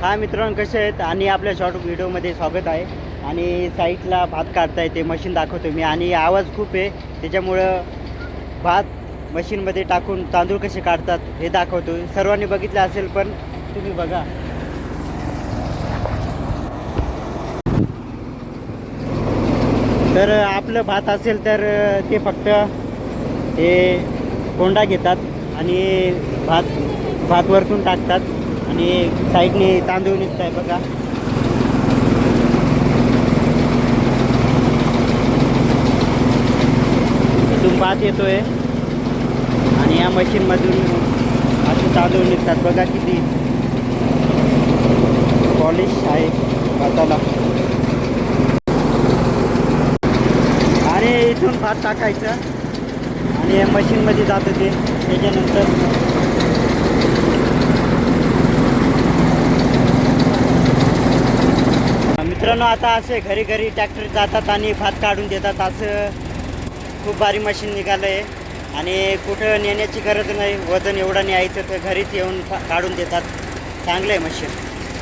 हा मित्रांनो, कसे आहेत आणि आपल्या शॉर्ट व्हिडिओमध्ये स्वागत आहे. आणि साईडला भात काढताय ते मशीन दाखवतो मी. आणि आवाज खूप आहे त्याच्यामुळं भात मशीनमध्ये टाकून तांदूळ कसे काढतात हे दाखवतो. सर्वांनी बघितलं असेल पण तुम्ही बघा. तर आपलं भात असेल तर ते फक्त हे कोंडा घेतात आणि भात भात वरतून टाकतात आणि साईडने तांदूळ निघत आहे बघा. इथून भात येतोय आणि या मशीनमधून असे तांदूळ निघतात बघा. किती पॉलिश आहे भाताला. आणि इथून भात टाकायचं आणि मशीनमध्ये जातं ते. त्याच्यानंतर मित्रांनो, आता असे घरी घरी ट्रॅक्टर जातात आणि भात काढून देतात. असं खूप भारी मशीन निघालं आहे आणि कुठं नेण्याची गरज नाही. वजन एवढं न्यायचं तर घरीच येऊन काढून देतात. चांगलं आहे मशीन.